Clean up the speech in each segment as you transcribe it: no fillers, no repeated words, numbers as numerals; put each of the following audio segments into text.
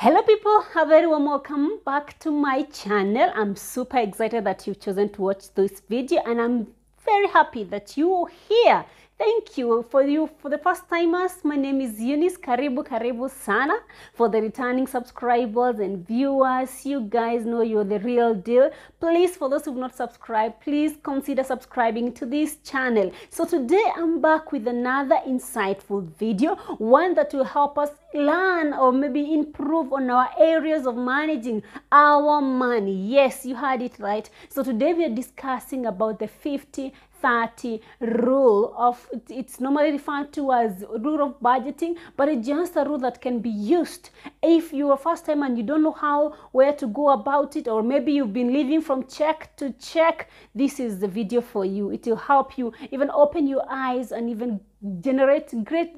Hello people, a very warm welcome back to my channel. I'm super excited that you've chosen to watch this video and I'm very happy that you're here. Thank you for the first timers. My name is Eunice. Karibu sana. For the returning subscribers and viewers, you guys know you're the real deal. Please, for those who've not subscribed, please consider subscribing to this channel. So today I'm back with another insightful video, one that will help us learn or maybe improve on our areas of managing our money. Yes, you heard it right. So today we are discussing about the 50-30 rule of, it's normally referred to as rule of budgeting, but it's just a rule that can be used if you're first time and you don't know where to go about it, or maybe you've been living from check to check. This is the video for you. It will help you even open your eyes and even generate great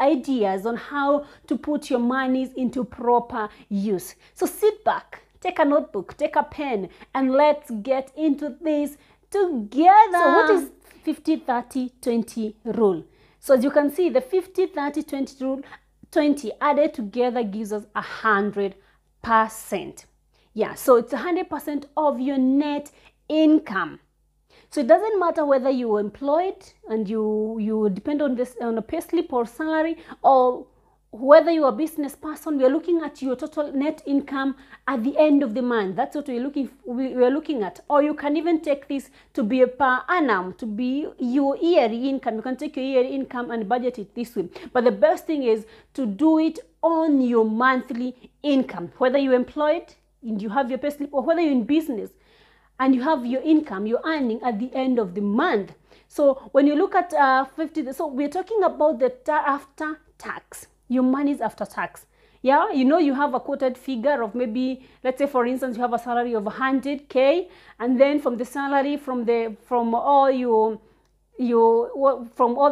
ideas on how to put your monies into proper use. So sit back, take a notebook, take a pen, and let's get into this together. So what is 50-30-20 rule? So as you can see, the 50-30-20 rule, 20 added together gives us 100%. Yeah, so it's 100% of your net income. So it doesn't matter whether you're employed and you depend on a pay slip or salary, or whether you're a business person. We are looking at your total net income at the end of the month. That's what we're looking at. Or you can even take this to be a per annum, to be your yearly income. You can take your yearly income and budget it this way. But the best thing is to do it on your monthly income. Whether you're employed and you have your pay slip, or whether you're in business and you have your income, you're earning at the end of the month. So when you look at 50, so we're talking about the after tax. Your money is after tax. Yeah, you know, you have a quoted figure of maybe, let's say for instance, you have a salary of 100K, and then from the salary, from all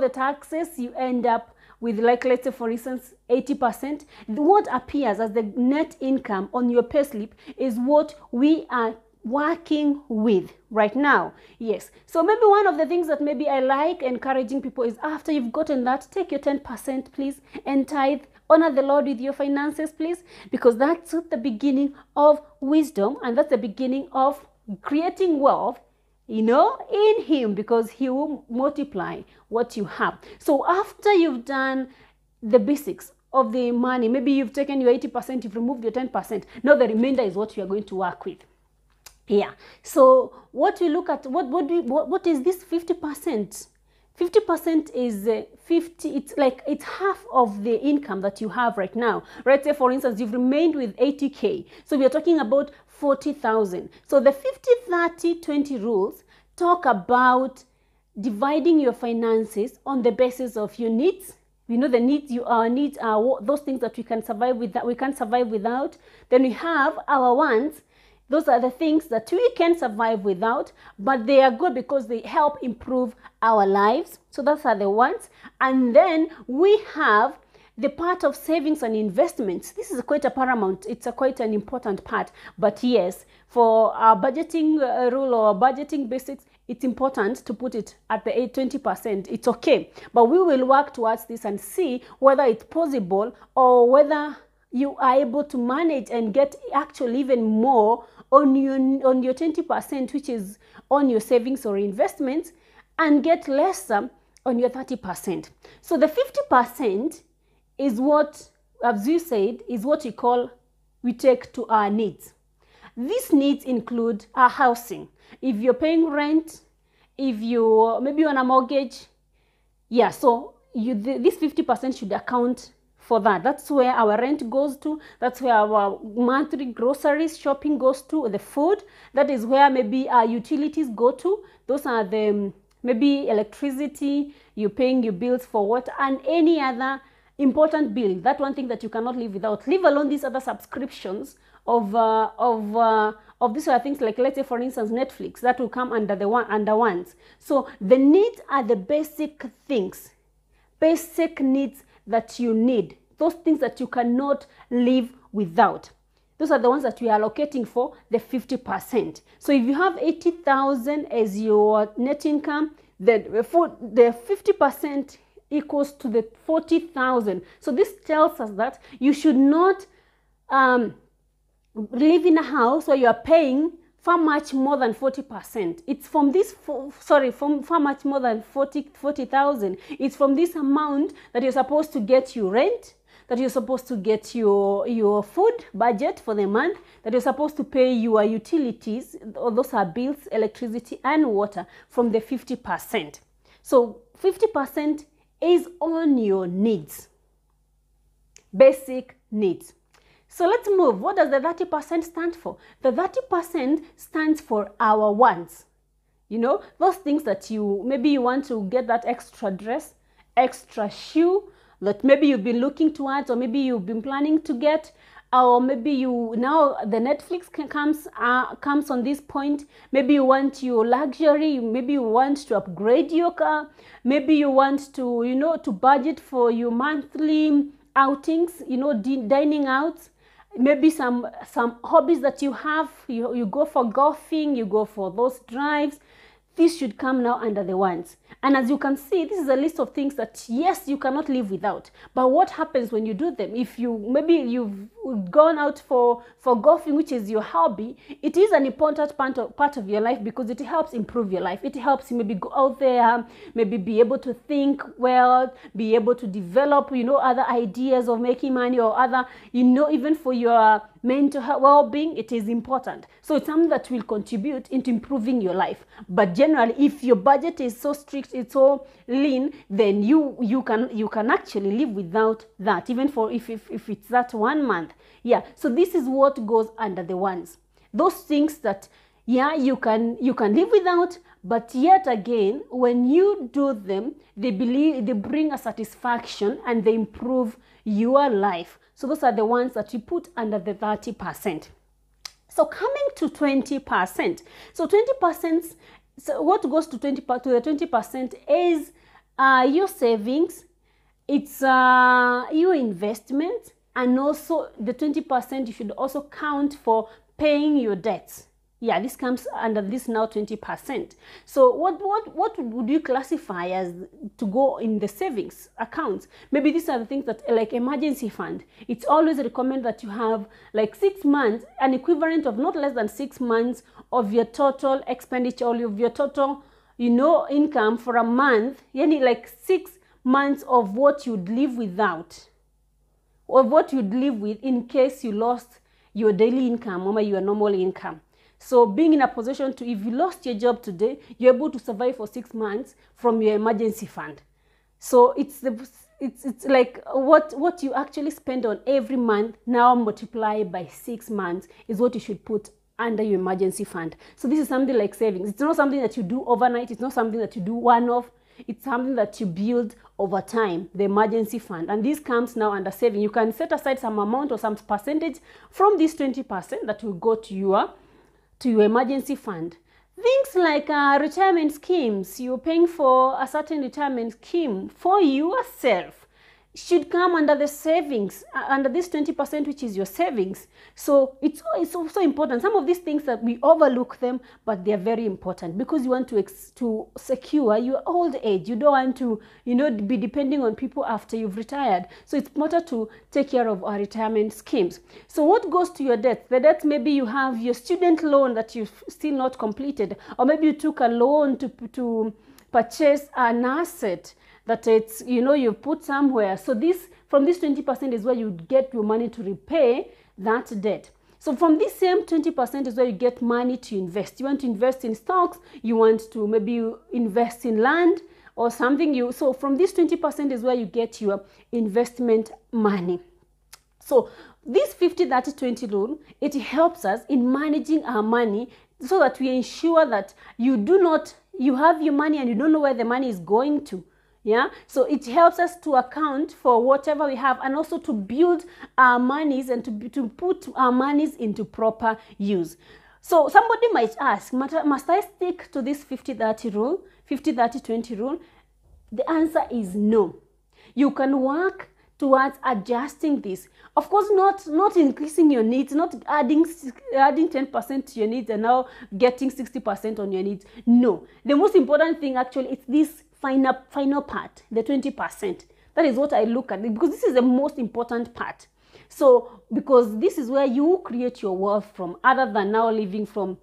the taxes, you end up with, like, let's say for instance 80%. What appears as the net income on your payslip is what we are working with right now. Yes, so maybe one of the things that maybe I like encouraging people is, after you've gotten that, take your 10%, please, and tithe. Honor the Lord with your finances, please, because that's the beginning of wisdom, and that's the beginning of creating wealth, you know, in Him, because He will multiply what you have. So after you've done the basics of the money, maybe you've taken your 80%, you've removed your 10%, now the remainder is what you are going to work with. Yeah, so what we look at, what is this 50%? 50% is 50, it's half of the income that you have right now. Right, say for instance, you've remained with 80K. So we are talking about 40,000. So the 50-30-20 rules talk about dividing your finances on the basis of your needs. We know the needs, our needs are those things that we can survive with, that we can't survive without. Then we have our wants. Those are the things that we can survive without, but they are good because they help improve our lives. So those are the ones. And then we have the part of savings and investments. This is quite a paramount, it's quite an important part. But yes, for our budgeting rule or budgeting basics, it's important to put it at the 20%. It's okay. But we will work towards this and see whether it's possible, or whether you are able to manage and get actually even more on your 20%, which is on your savings or investments, and get lesser on your 30%. So the 50% is what, as you said, is what we take to our needs. These needs include our housing. If you're paying rent, if you maybe on a mortgage, yeah, so this 50% should account for that. That's where our rent goes to. That's where our monthly groceries shopping goes to. The food, that is where maybe our utilities go to. Those are the maybe electricity, you're paying your bills for water, and any other important bill. That one thing that you cannot live without. Leave alone these other subscriptions of these are things like, let's say for instance, Netflix, that will come under ones. So the needs are the basic things, basic needs that you need, those things that you cannot live without. Those are the ones that we are allocating for the 50%. So if you have 80,000 as your net income, then the 50% equals to the 40,000. So this tells us that you should not live in a house where you are paying far much more than 40%. It's from this, from far much more than 40,000. It's from this amount that you're supposed to get your rent, that you're supposed to get your food budget for the month, that you're supposed to pay your utilities, or those are bills, electricity and water, from the 50%. So 50% is on your needs, basic needs. So let's move. What does the 30% stand for? The 30% stands for our wants. You know, those things that maybe you want to get that extra dress, extra shoe that maybe you've been looking towards, or maybe you've been planning to get, or maybe now the Netflix comes on this point. Maybe you want your luxury, maybe you want to upgrade your car, maybe you want to, to budget for your monthly outings, dining out. Maybe some hobbies that you have, you go for golfing, you go for those drives. This should come now under the wants. And as you can see, this is a list of things that, yes, you cannot live without. But what happens when you do them? If maybe you've gone out for golfing, which is your hobby, it is an important part of your life, because it helps improve your life. It helps you maybe go out there, maybe be able to think well, be able to develop, other ideas of making money, or other, even for your mental health, well-being. It is important. So it's something that will contribute into improving your life. But generally, if your budget is so strict, it's so lean, then you can actually live without that, even for if it's that 1 month. Yeah, so this is what goes under the wants. Those things that, yeah, you can live without, but yet again, when you do them, they bring a satisfaction and they improve your life. So those are the ones that you put under the 30%. So coming to 20%. So 20%, so what goes to the 20% is your savings, it's your investment, and also the 20% you should also count for paying your debts. Yeah, this comes under this now 20%. So what would you classify as to go in the savings accounts? Maybe these are the things that, like emergency fund. It's always recommended that you have like 6 months, an equivalent of not less than 6 months of your total expenditure, or of your total, income for a month. Yani like 6 months of what you'd live without, or what you'd live with in case you lost your daily income or your normal income. So being in a position to, if you lost your job today, you're able to survive for 6 months from your emergency fund. So it's like what you actually spend on every month, now multiply by 6 months, is what you should put under your emergency fund. So this is something like savings. It's not something that you do overnight. It's not something that you do one-off. It's something that you build over time, the emergency fund. And this comes now under saving. You can set aside some amount or some percentage from this 20% that will go to your emergency fund. Things like retirement schemes, you're paying for a certain retirement scheme for yourself, should come under the savings, under this 20%, which is your savings. So it's also important. Some of these things that we overlook them, but they're very important, because you want to secure your old age. You don't want to, be depending on people after you've retired. So it's important to take care of our retirement schemes. So what goes to your debt? The debt, maybe you have your student loan that you've still not completed, or maybe you took a loan to purchase an asset that it's, you put somewhere. So from this 20% is where you get your money to repay that debt. So from this same 20% is where you get money to invest. You want to invest in stocks, you want to maybe invest in land or something. So from this 20% is where you get your investment money. So this 50-30-20 rule, it helps us in managing our money, so that we ensure that you have your money and you don't know where the money is going to. Yeah, so it helps us to account for whatever we have, and also to build our monies and to put our monies into proper use. So somebody might ask, must I stick to this 50-30 rule, 50-30-20 rule? The answer is no. You can work towards adjusting this. Of course, not increasing your needs, not adding 10% to your needs and now getting 60% on your needs. No. The most important thing actually is this final part, the 20%. That is what I look at, because this is the most important part. So because this is where you create your wealth from, other than now living from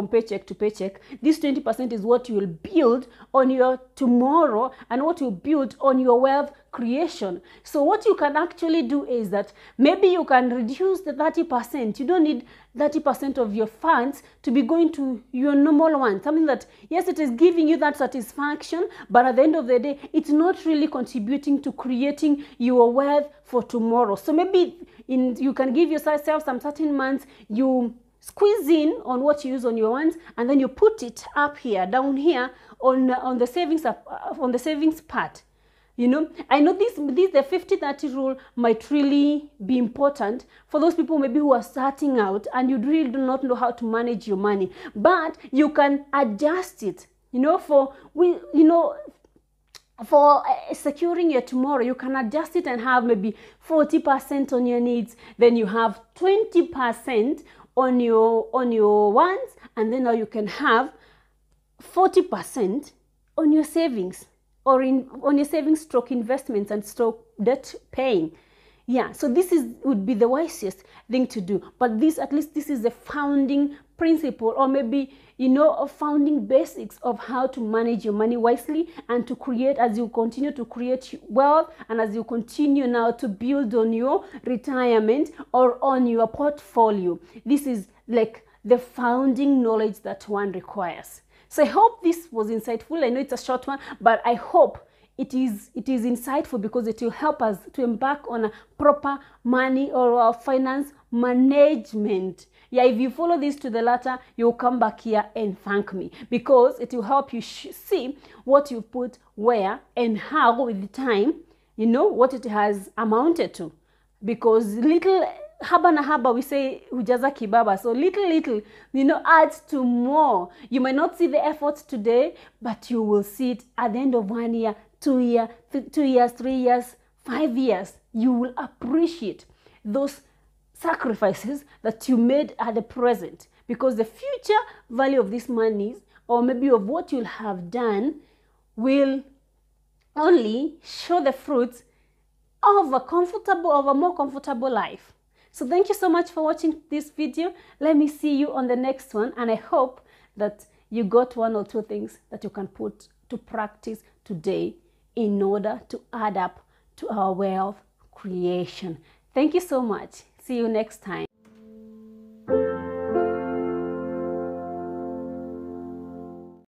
paycheck to paycheck. This 20% is what you will build on your tomorrow and what you build on your wealth creation. So what you can actually do is that maybe you can reduce the 30%. You don't need 30% of your funds to be going to your normal one. Something that, yes, it is giving you that satisfaction, but at the end of the day, it's not really contributing to creating your wealth for tomorrow. So maybe you can give yourself some certain months, you squeeze in on what you use on your ones, and then you put it up here, down here on the savings part. I know this the 50-30 rule might really be important for those people maybe who are starting out and you really do not know how to manage your money, but you can adjust it. For securing your tomorrow, you can adjust it and have maybe 40% on your needs, then you have 20% on your wants, and then now you can have 40% on your savings, or on your savings stroke investments and stroke debt paying. Yeah, so this would be the wisest thing to do. But at least this is the founding principle, or maybe a founding basics of how to manage your money wisely and to create, as you continue to create wealth, and as you continue now to build on your retirement or on your portfolio. This is like the founding knowledge that one requires. So I hope this was insightful. I know it's a short one, but I hope it is insightful, because it will help us to embark on a proper money or finance management. Yeah, if you follow this to the latter, you'll come back here and thank me, because it will help you see what you put where and how with the time, what it has amounted to. Because little haba na haba, we say hujaza kibaba. So little adds to more. You might not see the efforts today, but you will see it at the end of 1 year, 2 years, 2 years, 3 years, 5 years. You will appreciate those sacrifices that you made at the present, because the future value of these monies, or maybe of what you'll have done, will only show the fruits of a more comfortable life. So thank you so much for watching this video. Let me see you on the next one, and I hope that you got 1 or 2 things that you can put to practice today in order to add up to our wealth creation. Thank you so much. See you next time.